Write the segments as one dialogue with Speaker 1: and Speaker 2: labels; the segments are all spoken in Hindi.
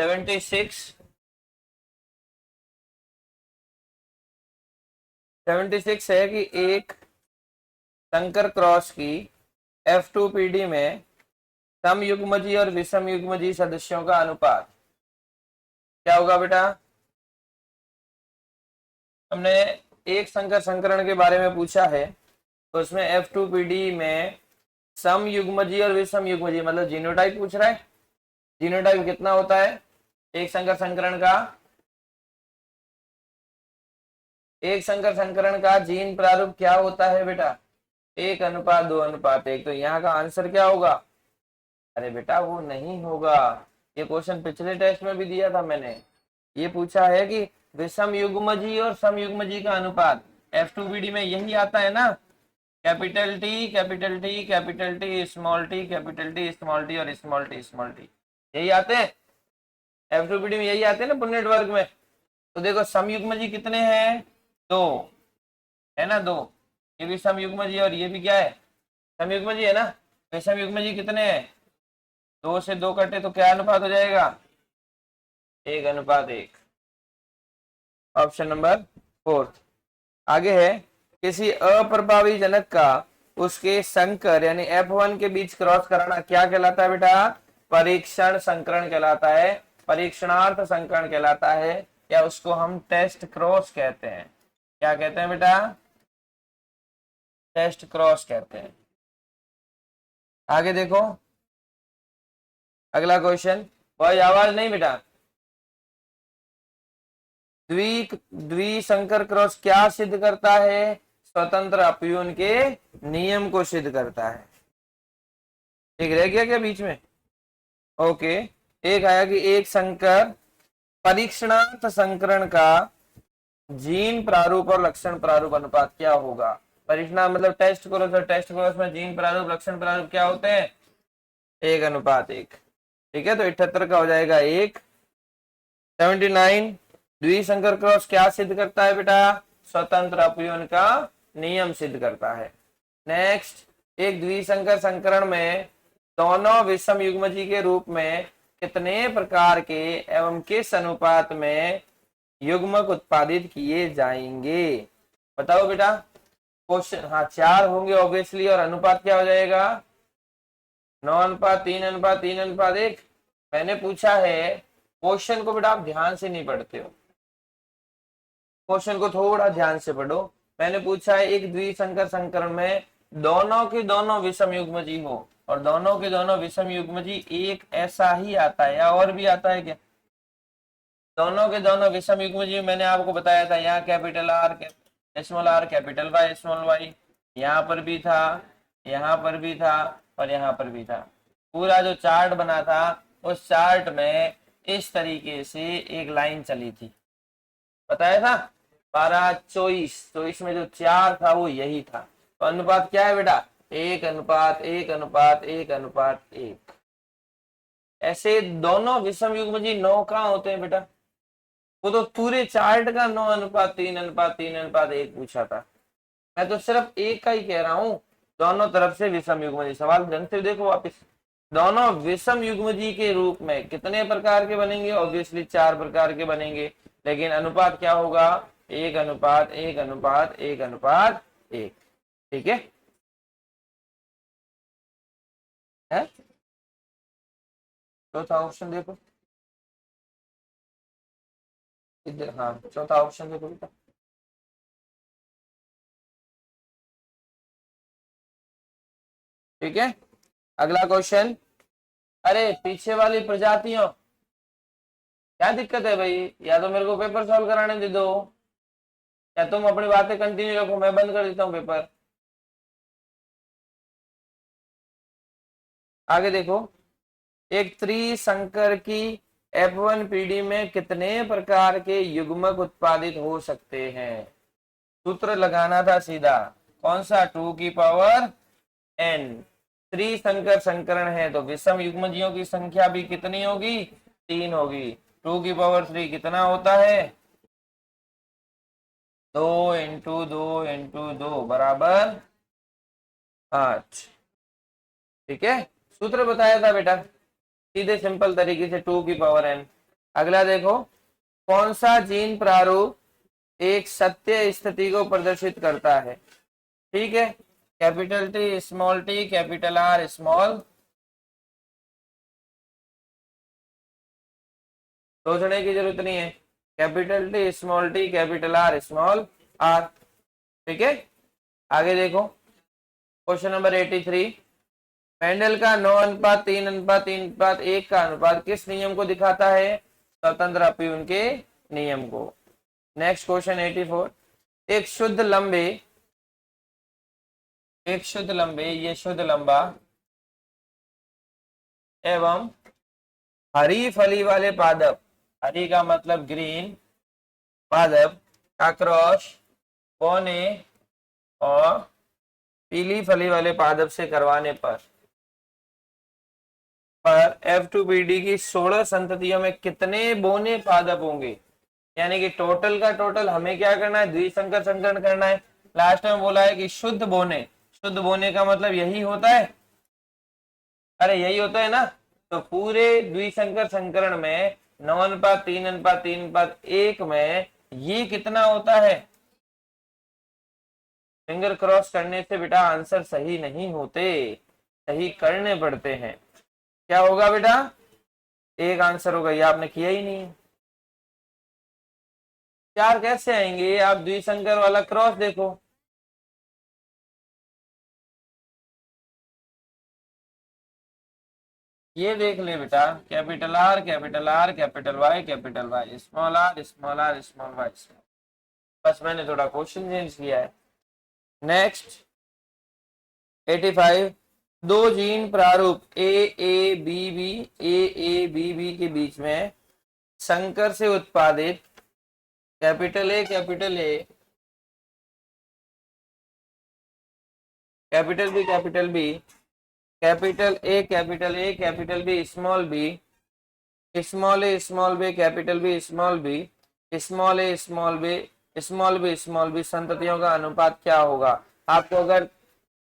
Speaker 1: 76 है कि एक संकर क्रॉस की F2PD में समयुग्मजी और विषमयुग्मजी सदस्यों का अनुपात क्या होगा बेटा? हमने एक संकर संकरण के बारे में पूछा है, तो उसमें F2PD में समयुग्मजी और विषमयुग्मजी मतलब जीनोटाइप पूछ रहा है। जीनोटाइप कितना होता है एक संकर संकरण का? एक संकर संकरण का जीन प्रारूप क्या होता है बेटा? 1:2:1। तो यहाँ का आंसर क्या होगा? अरे बेटा वो नहीं होगा, ये क्वेश्चन पिछले टेस्ट में भी दिया था मैंने। ये पूछा है कि विषम युग्मजी और समयुग्मजी का अनुपात F2PD में यही आता है ना, capital T capital T capital T small T capital T small T और स्मॉल टी, यही आते हैं F2PD में, यही आते हैं ना पुन्नेट वर्ग में। तो देखो समयुग्मजी कितने हैं? 2 है ना, 2। ये भी समयुग्मजी और ये भी क्या है? समयुग्मजी है ना। विषमयुग्मजी कितने हैं? 2 से 2 कटे तो क्या अनुपात हो जाएगा? 1:1। Option number 4। आगे है, किसी अप्रभावी जनक का उसके संकर यानी F1 के बीच क्रॉस कराना क्या कहलाता है बेटा? परीक्षण संकरण कहलाता है, परीक्षणार्थ संकरण कहलाता है, या उसको हम टेस्ट क्रॉस कहते हैं। क्या कहते हैं बेटा? टेस्ट क्रॉस कहते हैं। आगे देखो अगला क्वेश्चन, कोई आवाज नहीं बेटा। द्विसंकर क्रॉस क्या सिद्ध करता है? स्वतंत्र अपयून के नियम को सिद्ध करता है। ठीक रह गया क्या बीच में? ओके। एक आया कि एक संकर परीक्षणार्थ संकरण का जीन प्रारूप और लक्षण प्रारूप अनुपात क्या होगा? परीक्षण मतलब टेस्ट क्रॉस, और टेस्ट क्रॉस में जीन प्रारूप लक्षण प्रारूप क्या होते हैं? 1:1। ठीक है, तो 78 का हो जाएगा 1। 79, द्विसंकर क्रॉस क्या सिद्ध करता है बेटा? स्वतंत्र अपयून का नियम सिद्ध करता है। नेक्स्ट, एक द्विसंकर संकरण में दोनों विषम युग्मजी के रूप में कितने प्रकार के एवं किस अनुपात में युग्मक उत्पादित किए जाएंगे? बताओ बेटा। क्वेश्चन, हाँ 4 होंगे ऑब्वियसली, और अनुपात क्या हो जाएगा? 9:3:3:1। मैंने पूछा है, क्वेश्चन को बेटा आप ध्यान से नहीं पढ़ते हो, क्वेश्चन को थोड़ा ध्यान से पढ़ो। मैंने पूछा है एक द्विसंकर संकरण में दोनों के दोनों विषम युग्मजी हो, और दोनों के दोनों विषम युग्मजी एक ऐसा ही आता है या और भी आता है क्या? दोनों के दोनों विषम युग्मजी मैंने आपको बताया था, यहाँ capital R small R capital Y small Y, यहाँ पर भी था, यहाँ पर भी था, और यहाँ पर भी था। पूरा जो चार्ट बना था उस चार्ट में इस तरीके से एक लाइन चली थी, बताया था 12:24 में जो 4 था वो यही था। तो अनुपात क्या है बेटा? 1:1:1:1:1। ऐसे दोनों विषम युग्मजी 9 कहाँ होते हैं बेटा? वो तो पूरे चार्ट का 9:3:3:1 पूछा था। मैं तो सिर्फ एक का ही कह रहा हूं, दोनों तरफ से विषम युग्मजी। सवाल ढंग से देखो वापिस, दोनों विषम युग्मजी के रूप में कितने प्रकार के बनेंगे? ऑब्वियसली 4 प्रकार के बनेंगे, लेकिन अनुपात क्या होगा? 1:1:1:1:1। ठीक है, चौथा ऑप्शन देखो इधर, हाँ चौथा ऑप्शन देखो बेटा। ठीक है, अगला क्वेश्चन। अरे पीछे वाली प्रजातियों, क्या दिक्कत है भाई? या तो मेरे को पेपर सॉल्व कराने दे दो, या तुम अपनी बातें कंटिन्यू रखो, मैं बंद कर देता हूँ पेपर। आगे देखो, एक त्रिसंकर की F1PD में कितने प्रकार के युग्मक उत्पादित हो सकते हैं? सूत्र लगाना था सीधा, कौन सा? 2n। त्रिसंकर संकरण है तो विषम युग्मजियों की संख्या भी कितनी होगी? 3 होगी। 2 कितना होता है? 2 × 2 × 2 बराबर 8। ठीक है, सूत्र बताया था बेटा, सीधे सिंपल तरीके से 2n। अगला देखो, कौन सा जीन प्रारूप एक सत्य स्थिति को प्रदर्शित करता है? ठीक है, capital T, small T, capital R, small, सोचने की जरूरत नहीं है। Capital T, small T, capital R, small R. ठीक है, आगे देखो, क्वेश्चन नंबर 83। मेंडल का 9:3:3:1 का अनुपात किस नियम को दिखाता है? स्वतंत्र अपयून के नियम को। Next question 84। एक शुद्ध लंबे, ये शुद्ध लंबा एवं हरी फली वाले पादप, हरी का मतलब ग्रीन, पादप का क्रॉस बोने और पीली फली वाले पादप से करवाने पर F2PD की 16 संततियों में कितने बोने पादप होंगे? यानी कि टोटल का टोटल हमें क्या करना है? द्विसंकर संकरण करना है। लास्ट में बोला है कि शुद्ध बोने, शुद्ध बोने का मतलब यही होता है, अरे यही होता है ना। तो पूरे द्विसंकर संकरण में 9:3:3:1 में ये कितना होता है? फिंगर क्रॉस करने से बेटा आंसर सही नहीं होते, सही करने पड़ते हैं। क्या होगा बेटा? एक आंसर होगा, ये आपने किया ही नहीं। चार कैसे आएंगे? आप द्विसंकर वाला क्रॉस देखो, ये देख ले बेटा, capital R, capital R, capital Y, capital Y, small R, small R, small Y, small. बस मैंने थोड़ा क्वेश्चन चेंज किया है। नेक्स्ट 85। दो जीन प्रारूप ए ए बी बी के बीच में संकर से उत्पादित capital A, capital A, capital B, capital B, capital A, capital A, capital B, small B, small A, small B, capital B, small B, small A, small B, small B, small B संततियों का अनुपात क्या होगा? आपको अगर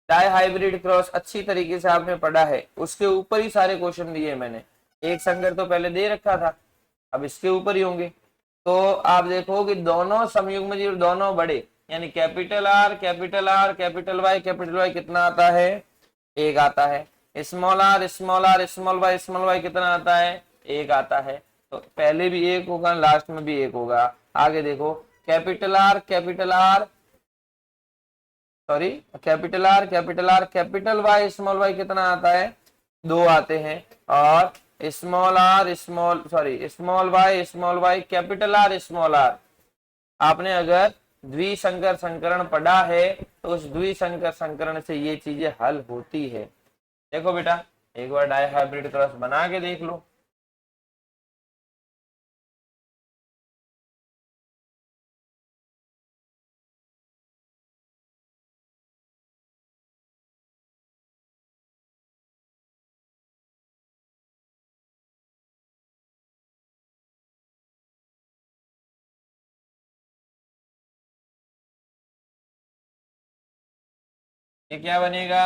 Speaker 1: डाई हाइब्रिड क्रॉस अच्छी तरीके से आपने पढ़ा है, उसके ऊपर ही सारे क्वेश्चन दिए मैंने। एक संकर तो पहले दे रखा था, अब इसके ऊपर ही होंगे। तो आप देखो कि दोनों संयुग्म जी, दोनों बड़े, यानी capital R, capital R, capital Y कितना आता है? एक आता है। Small R, small R, small Y कितना आता है? एक आता है। तो पहले भी एक होगा, लास्ट में भी एक होगा। आगे देखो, capital R, capital R, sorry, capital R, capital R, capital Y, small Y कितना आता है? दो आते हैं। और small R, small Y, capital R, small R. आपने अगर द्विसंकर संकरण पढ़ा है तो उस द्विसंकर संकरण से ये चीजें हल होती है। देखो बेटा, एक बार डाई हाइब्रिड क्रॉस बना के देख लो। ये क्या बनेगा?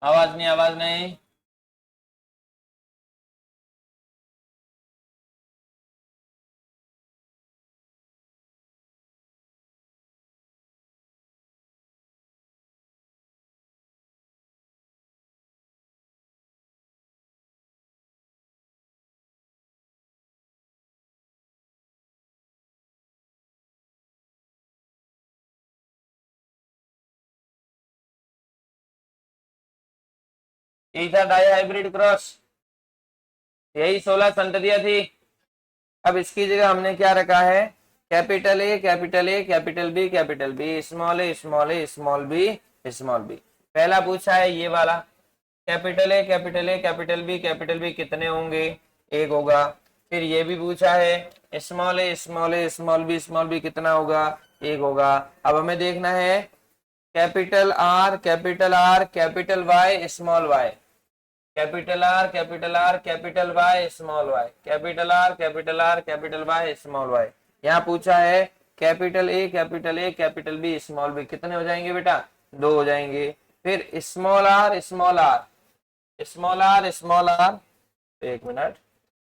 Speaker 1: आवाज नहीं, आवाज नहीं। यही था डाई हाइब्रिड क्रॉस, यही 16 संततियां थी। अब इसकी जगह हमने क्या रखा है? Capital A, capital A, capital B, capital B, small A, small A, small B, small B. पहला पूछा है ये वाला, capital A, capital A, capital B, capital B कितने होंगे? एक होगा। फिर ये भी पूछा है small A, small A, small B कितना होगा? एक होगा। अब हमें देखना है capital R, capital R, capital Y, small Y, capital R, capital R, capital Y, small Y, capital R, capital R, capital Y, small Y. यहाँ पूछा है capital A capital A capital B small B, कितने हो जाएंगे बेटा? 2 हो जाएंगे। फिर small R small R small R small R, एक minute,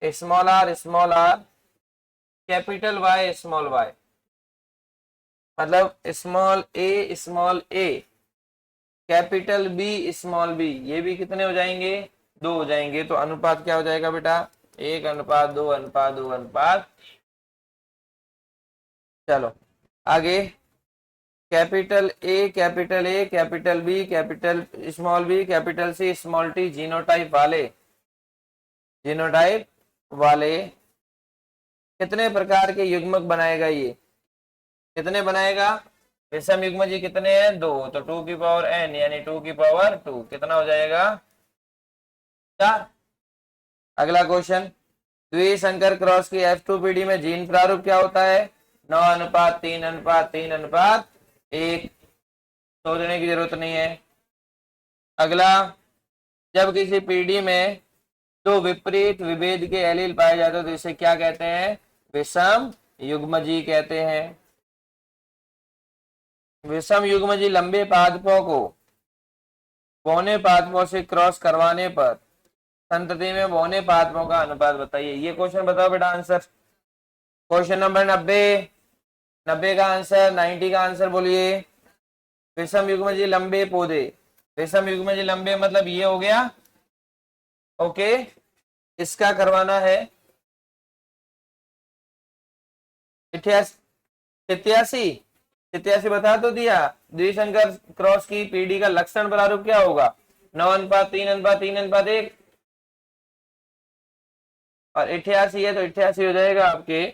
Speaker 1: small R capital Y small Y, मतलब small A capital B small B, ये भी कितने हो जाएंगे? 2 हो जाएंगे। तो अनुपात क्या हो जाएगा बेटा? 1:2:2:2। चलो आगे, capital A capital B capital small B capital C small T genotype वाले कितने प्रकार के युग्मक बनाएगा? ये कितने बनाएगा? विषम युग्म जी कितने हैं? 2, तो 2 की पावर n यानी 2 की पावर 2, कितना हो जाएगा? 4। अगला क्वेश्चन, द्विसंकर क्रॉस की F2PD में जीन प्रारूप क्या होता है? 9:3:3:1। सोचने की जरूरत नहीं है। अगला, जब किसी पीढ़ी में दो विपरीत विभेद के एलील पाए जाते हैं तो इसे क्या कहते हैं? विषम युग्मजी कहते हैं। विषम युग्मजी लंबे पादपों को बौने पादपों से क्रॉस करवाने पर संतति में बौने पादपों का अनुपात बताइए। ये क्वेश्चन बताओ बेटा आंसर। क्वेश्चन नंबर 90 का आंसर, 90 का आंसर बोलिए। विषम युग्मजी लंबे पौधे, विषम युग्मजी लंबे मतलब ये हो गया, ओके। इसका करवाना है 87 बता तो दिया। द्विसंकर क्रॉस की पीढ़ी का लक्षण प्रारूप क्या होगा? 9:3:3:1। और 88 है तो 88 हो जाएगा आपके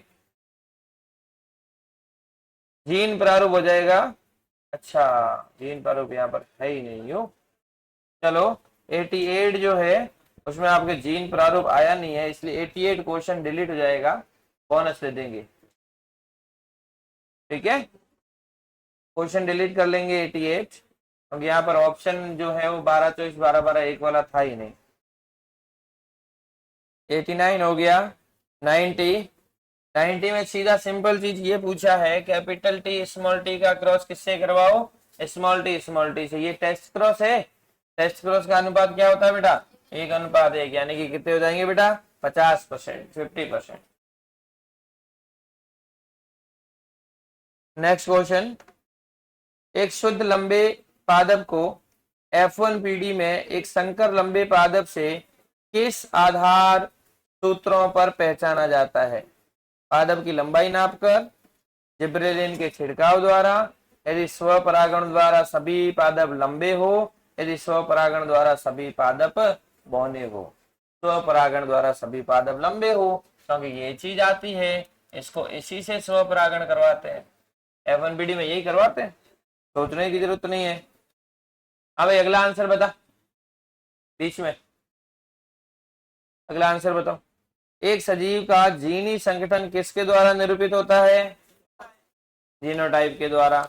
Speaker 1: जीन प्रारूप हो जाएगा। अच्छा, जीन प्रारूप यहाँ पर है ही नहीं हो। चलो 88 जो है उसमें आपके जीन प्रारूप आया नहीं है, इसलिए 88 क्वेश्चन डिलीट हो जाएगा, बोनस दे देंगे। ठीक है, क्वेश्चन डिलीट कर लेंगे 88, क्योंकि यहाँ पर ऑप्शन जो है वो 12 24 12 12 एक वाला था ही नहीं। 89 हो गया। 90 में सीधा सिंपल चीज ये पूछा है, कैपिटल टी स्मॉल टी का क्रॉस किससे करवाओ? स्मॉल टी से। ये टेस्ट क्रॉस है, टेस्ट क्रॉस का अनुपात क्या होता है बेटा? 1:1, यानी कि कितने हो जाएंगे बेटा? 50%, 50%। नेक्स्ट क्वेश्चन, एक शुद्ध लंबे पादप को F1 पीढ़ी में एक संकर लंबे पादप से किस आधार सूत्रों पर पहचाना जाता है? पादप की लंबाई नापकर, जिब्रेलिन के छिड़काव द्वारा, यदि स्वपरागण द्वारा सभी पादप लंबे हो, यदि स्वपरागण द्वारा सभी पादप बौने हो। स्वपरागण द्वारा सभी पादप लंबे हो, क्योंकि ये चीज आती है, इसको इसी से स्वपरागण करवाते हैं। F1 पीढ़ी में यही करवाते हैं, सोचने की जरूरत नहीं है। अब अगला आंसर बता, बीच में अगला आंसर बताओ। एक सजीव का जीनी संगठन किसके द्वारा निरूपित होता है? जीनोटाइप के द्वारा।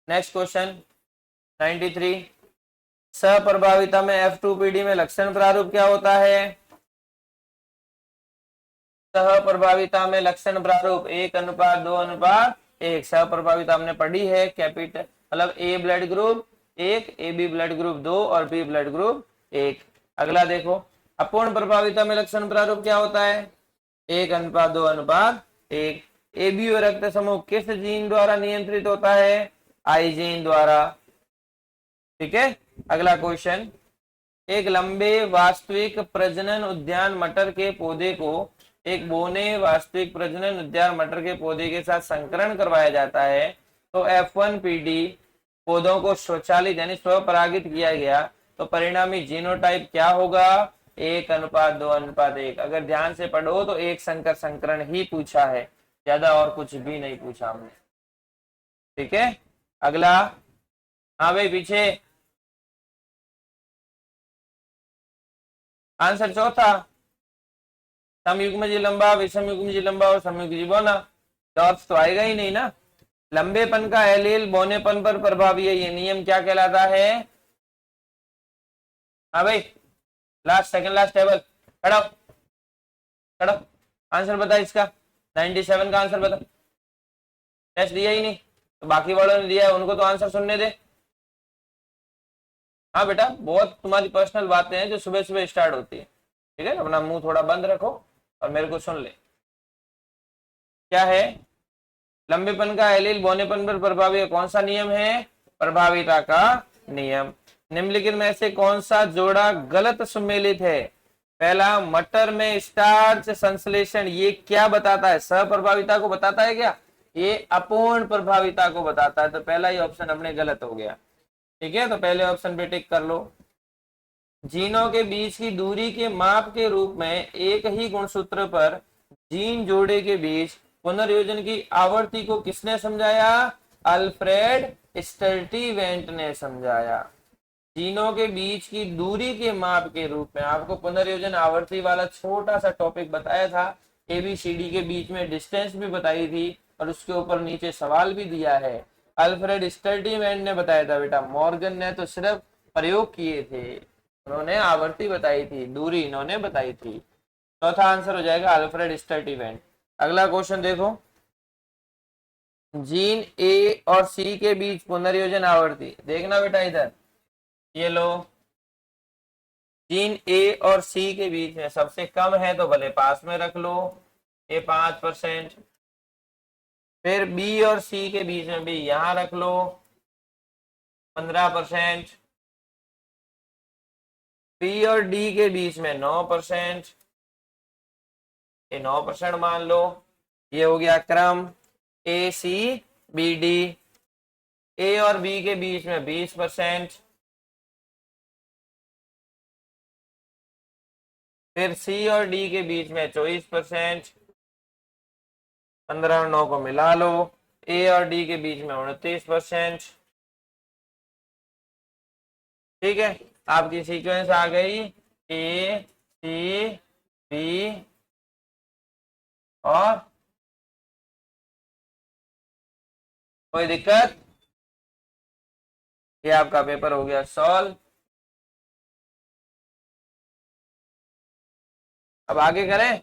Speaker 1: नेक्स्ट क्वेश्चन 93, सप्रभाविता में F2 पीढ़ी में लक्षण प्रारूप क्या होता है? सहप्रभाविता में लक्षण प्रारूप 1:2:1। सहप्रभाविता हमने पढ़ी है, कैपिटल मतलब A blood group 1, AB blood group 2 और B ब्लड ग्रुप 1। अगला देखो, अपूर्ण प्रभाविता में लक्षण प्रारूप क्या होता है? 1:2:1। AB और रक्त समूह किस जीन द्वारा नियंत्रित होता है? आई जीन द्वारा। ठीक है, अगला क्वेश्चन, एक लंबे वास्तविक प्रजनन उद्यान मटर के पौधे को एक बोने वास्तविक प्रजनन उद्यान मटर के पौधे के साथ संकरण करवाया जाता है, तो F1 पीढ़ी पौधों को स्वचालित यानी स्वपरागित किया गया, तो परिणामी जीनोटाइप क्या होगा? 1:2:1। अगर ध्यान से पढ़ो तो एक संकर संकरण ही पूछा है, ज्यादा और कुछ भी नहीं पूछा हमने। ठीक है, अगला, हाँ भाई पीछे आंसर चौथा, समयुग्मजी लंबा, विषमयुग्मजी लंबा और समयुग्मजी बौना। डॉट्स तो आएगा ही नहीं ना। लंबेपन का एलील बौनेपन पर प्रभावी है, ये नियम क्या कहलाता है? हाँ भाई, लास्ट सेकंड लास्ट टेबल खड़ा खड़ा, आंसर बता इसका। 97 का आंसर बता। टेस्ट दिया ही नहीं तो बाकी वालों ने दिया है, उनको तो आंसर सुनने दे। हाँ बेटा, बहुत तुम्हारी पर्सनल बातें हैं जो सुबह सुबह स्टार्ट होती है, ठीक है, अपना मुंह थोड़ा बंद रखो और मेरे को सुन ले। क्या है? लंबेपन का एलील बौनेपन पर प्रभावी है, कौन सा नियम है? प्रभाविता का नियम। निम्नलिखित में से कौन सा जोड़ा गलत सुमेलित है? पहला, मटर में स्टार्च संश्लेषण, ये क्या बताता है? सप्रभाविता को बताता है क्या? ये अपूर्ण प्रभाविता को बताता है, तो पहला ही ऑप्शन अपने गलत हो गया। ठीक है, तो पहले ऑप्शन पे टिक कर लो। जीनों के बीच की दूरी के माप के रूप में एक ही गुणसूत्र पर जीन जोड़े के बीच पुनर्योजन की आवृत्ति को किसने समझाया? अल्फ्रेड स्टर्टीवेंट ने समझाया। जीनों के बीच की दूरी के माप के रूप में आपको पुनर्योजन आवर्ती वाला छोटा सा टॉपिक बताया था, एबीसीडी के बीच में डिस्टेंस भी बताई थी और उसके ऊपर नीचे सवाल भी दिया है। अल्फ्रेड स्टर्टीवेंट ने बताया था बेटा, मॉर्गन ने तो सिर्फ प्रयोग किए थे, उन्होंने आवर्ती बताई थी, दूरी इन्होंने बताई थी। चौथा आंसर हो जाएगा अल्फ्रेड स्टर्टीवेंट। अगला क्वेश्चन देखो, जीन ए और सी के बीच पुनर्योजन आवर्ती, देखना बेटा इधर, ये लो, जीन ए और सी के बीच में सबसे कम है तो भले पास में रख लो, ये 5%। फिर बी और सी के बीच में भी यहां रख लो 15%। पी और डी के बीच में 9%, ये 9% मान लो। ये हो गया क्रम ए सी बी डी। ए और बी के बीच में 20%, फिर सी और डी के बीच में 24%, 15 और 9 को मिला लो, ए और डी के बीच में 29%। ठीक है, आपकी सीक्वेंस आ गई ए सी बी और कोई दिक्कत? ये आपका पेपर हो गया सॉल्व। अब आगे करें?